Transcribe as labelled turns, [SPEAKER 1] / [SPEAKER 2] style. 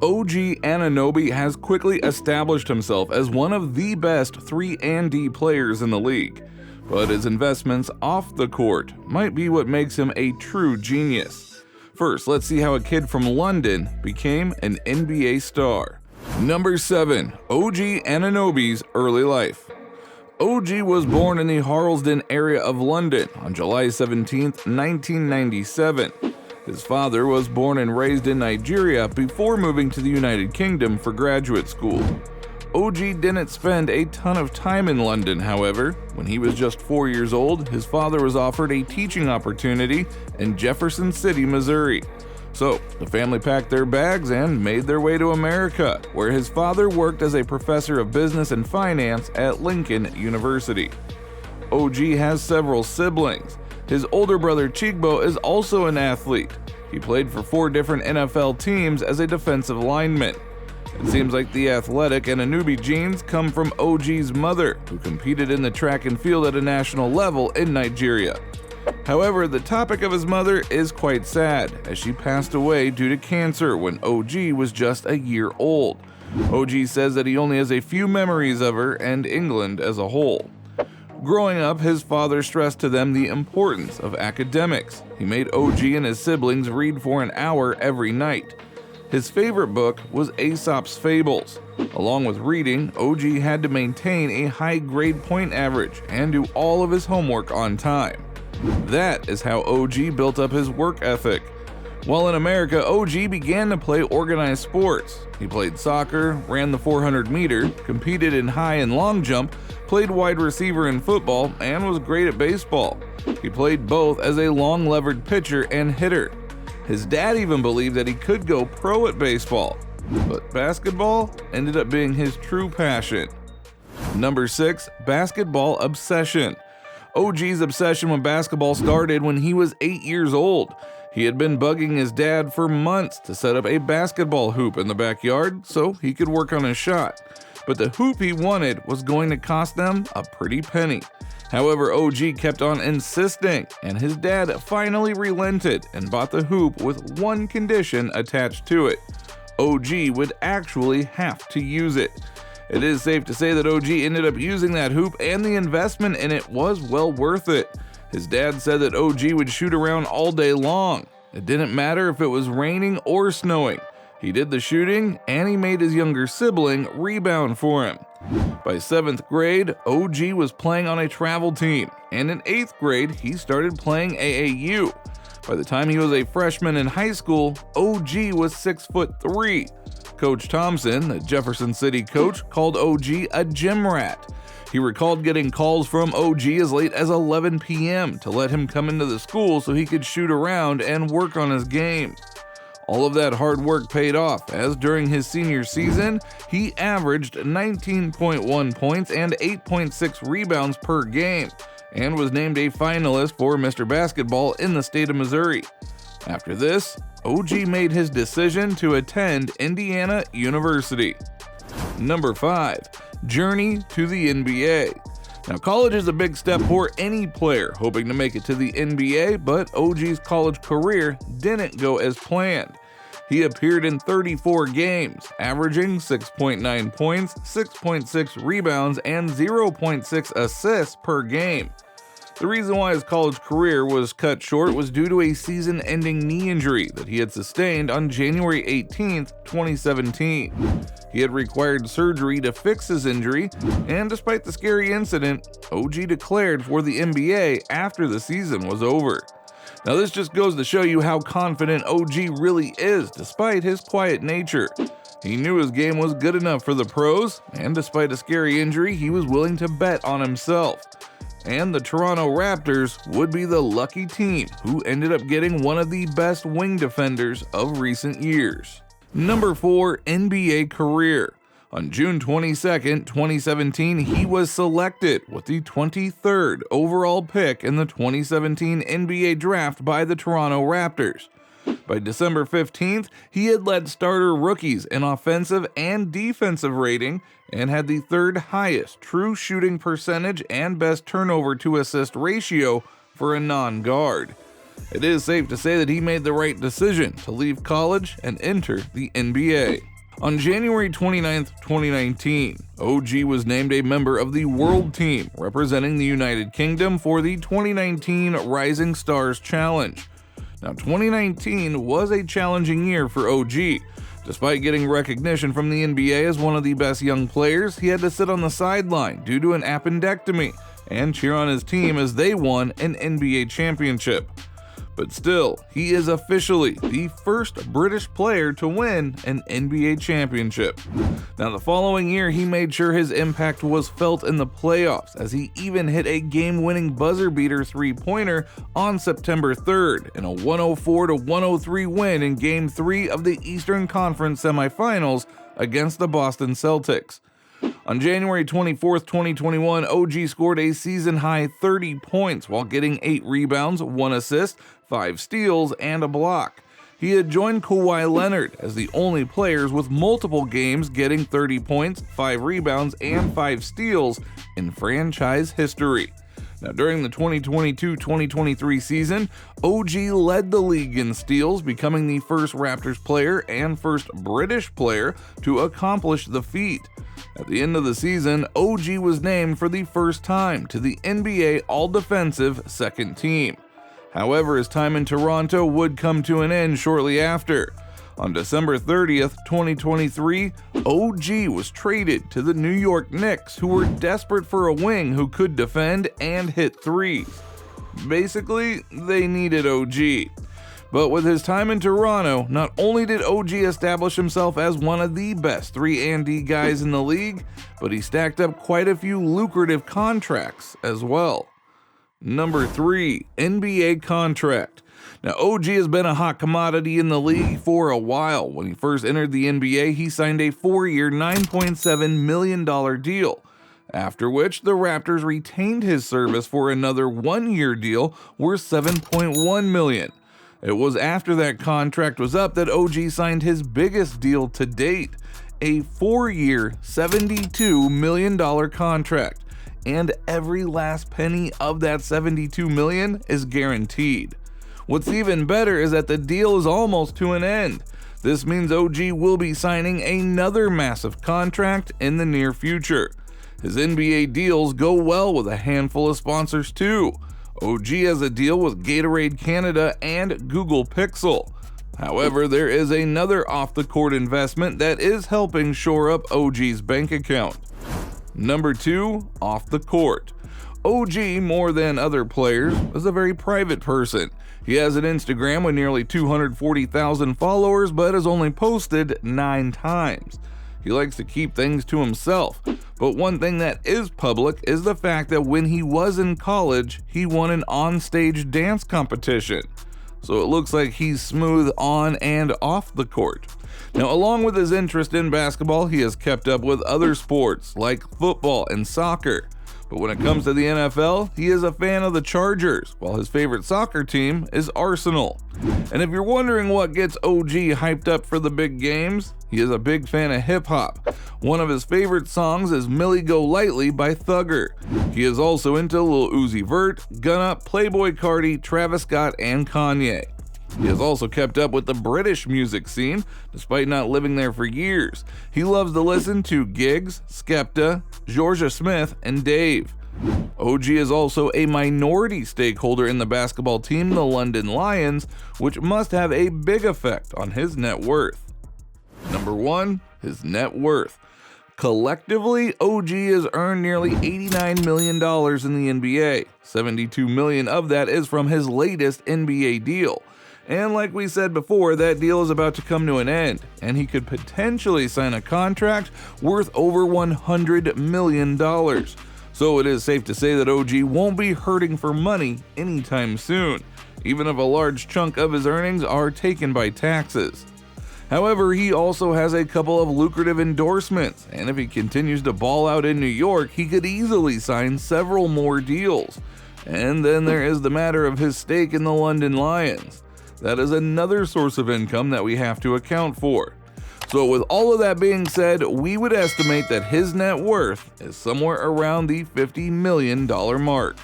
[SPEAKER 1] OG Anunoby has quickly established himself as one of the best 3-and-D players in the league, but his investments off the court might be what makes him a true genius. First, let's see how a kid from London became an NBA star. Number 7. OG Anunoby's early life. OG was born in the Harlesden area of London on July 17, 1997. His father was born and raised in Nigeria before moving to the United Kingdom for graduate school. OG didn't spend a ton of time in London, however. When he was just 4 years old, his father was offered a teaching opportunity in Jefferson City, Missouri. So, the family packed their bags and made their way to America, where his father worked as a professor of business and finance at Lincoln University. OG has several siblings. His older brother Chigbo is also an athlete. He played for 4 different NFL teams as a defensive lineman. It seems like the athletic Anunoby genes come from OG's mother, who competed in the track and field at a national level in Nigeria. However, the topic of his mother is quite sad, as she passed away due to cancer when OG was just a year old. OG says that he only has a few memories of her and England as a whole. Growing up, his father stressed to them the importance of academics. He made OG and his siblings read for an hour every night. His favorite book was Aesop's Fables. Along with reading, OG had to maintain a high grade point average and do all of his homework on time. That is how OG built up his work ethic. While in America, OG began to play organized sports. He played soccer, ran the 400 meter, competed in high and long jump, played wide receiver in football, and was great at baseball. He played both as a long-levered pitcher and hitter. His dad even believed that he could go pro at baseball, but basketball ended up being his true passion. Number 6. Basketball obsession. OG's obsession with basketball started when he was 8 years old. He had been bugging his dad for months to set up a basketball hoop in the backyard so he could work on his shot. But the hoop he wanted was going to cost them a pretty penny. However, OG kept on insisting, and his dad finally relented and bought the hoop with one condition attached to it. OG would actually have to use it. It is safe to say that OG ended up using that hoop, and the investment in it was well worth it. His dad said that OG would shoot around all day long. It didn't matter if it was raining or snowing. He did the shooting, and he made his younger sibling rebound for him. By 7th grade, OG was playing on a travel team, and in 8th grade, he started playing AAU. By the time he was a freshman in high school, OG was 6'3". Coach Thompson, the Jefferson City coach, called OG a gym rat. He recalled getting calls from OG as late as 11 p.m. to let him come into the school so he could shoot around and work on his game. All of that hard work paid off, as during his senior season, he averaged 19.1 points and 8.6 rebounds per game, and was named a finalist for Mr. Basketball in the state of Missouri. After this, OG made his decision to attend Indiana University. Number 5. Journey to the NBA. Now, college is a big step for any player hoping to make it to the NBA, but OG's college career didn't go as planned. He appeared in 34 games, averaging 6.9 points, 6.6 rebounds, and 0.6 assists per game. The reason why his college career was cut short was due to a season-ending knee injury that he had sustained on January 18, 2017. He had required surgery to fix his injury, and despite the scary incident, OG declared for the NBA after the season was over. Now, this just goes to show you how confident OG really is, despite his quiet nature. He knew his game was good enough for the pros, and despite a scary injury, he was willing to bet on himself. And the Toronto Raptors would be the lucky team who ended up getting one of the best wing defenders of recent years. Number 4. NBA career. On June 22, 2017, he was selected with the 23rd overall pick in the 2017 NBA draft by the Toronto Raptors. By December 15th, he had led starter rookies in offensive and defensive rating and had the 3rd highest true shooting percentage and best turnover to assist ratio for a non-guard. It is safe to say that he made the right decision to leave college and enter the NBA. On January 29, 2019, OG was named a member of the World Team representing the United Kingdom for the 2019 Rising Stars Challenge. Now, 2019 was a challenging year for OG. Despite getting recognition from the NBA as one of the best young players, he had to sit on the sideline due to an appendectomy and cheer on his team as they won an NBA championship. But still, he is officially the first British player to win an NBA championship. Now, the following year, he made sure his impact was felt in the playoffs, as he even hit a game-winning buzzer-beater three-pointer on September 3rd in a 104-103 win in Game 3 of the Eastern Conference semifinals against the Boston Celtics. On January 24, 2021, OG scored a season-high 30 points while getting 8 rebounds, 1 assist, 5 steals, and a block. He had joined Kawhi Leonard as the only players with multiple games getting 30 points, 5 rebounds, and 5 steals in franchise history. Now, during the 2022-2023 season, OG led the league in steals, becoming the first Raptors player and first British player to accomplish the feat. At the end of the season, OG was named for the first time to the NBA All-Defensive Second Team. However, his time in Toronto would come to an end shortly after. On December 30th, 2023, OG was traded to the New York Knicks, who were desperate for a wing who could defend and hit threes. Basically, they needed OG. But with his time in Toronto, not only did OG establish himself as one of the best 3-and-D guys in the league, but he stacked up quite a few lucrative contracts as well. Number 3, NBA contract. Now, OG has been a hot commodity in the league for a while. When he first entered the NBA, he signed a 4-year, $9.7 million deal, after which the Raptors retained his service for another 1-year deal worth $7.1 million. It was after that contract was up that OG signed his biggest deal to date, a 4-year, $72 million contract, and every last penny of that $72 million is guaranteed. What's even better is that the deal is almost to an end. This means OG will be signing another massive contract in the near future. His NBA deals go well with a handful of sponsors too. OG has a deal with Gatorade Canada and Google Pixel. However, there is another off-the-court investment that is helping shore up OG's bank account. Number 2, off the court. OG, more than other players, is a very private person. He has an Instagram with nearly 240,000 followers, but has only posted 9 times. He likes to keep things to himself, but one thing that is public is the fact that when he was in college, he won an on-stage dance competition. So it looks like he's smooth on and off the court. Now, along with his interest in basketball, he has kept up with other sports like football and soccer. But when it comes to the NFL, he is a fan of the Chargers, while his favorite soccer team is Arsenal. And if you're wondering what gets OG hyped up for the big games, he is a big fan of hip-hop. One of his favorite songs is Millie Go Lightly by Thugger. He is also into Lil Uzi Vert, Gunna, Playboi Carti, Travis Scott, and Kanye. He has also kept up with the British music scene, despite not living there for years. He loves to listen to Giggs, Skepta, Georgia Smith, and Dave. OG is also a minority stakeholder in the basketball team, the London Lions, which must have a big effect on his net worth. Number 1, his net worth. Collectively, OG has earned nearly $89 million in the NBA. $72 million of that is from his latest NBA deal. And like we said before, that deal is about to come to an end, and he could potentially sign a contract worth over $100 million. So it is safe to say that OG won't be hurting for money anytime soon, even if a large chunk of his earnings are taken by taxes. However, he also has a couple of lucrative endorsements, and if he continues to ball out in New York, he could easily sign several more deals. And then there is the matter of his stake in the London Lions. That is another source of income that we have to account for. So with all of that being said, we would estimate that his net worth is somewhere around the $50 million mark.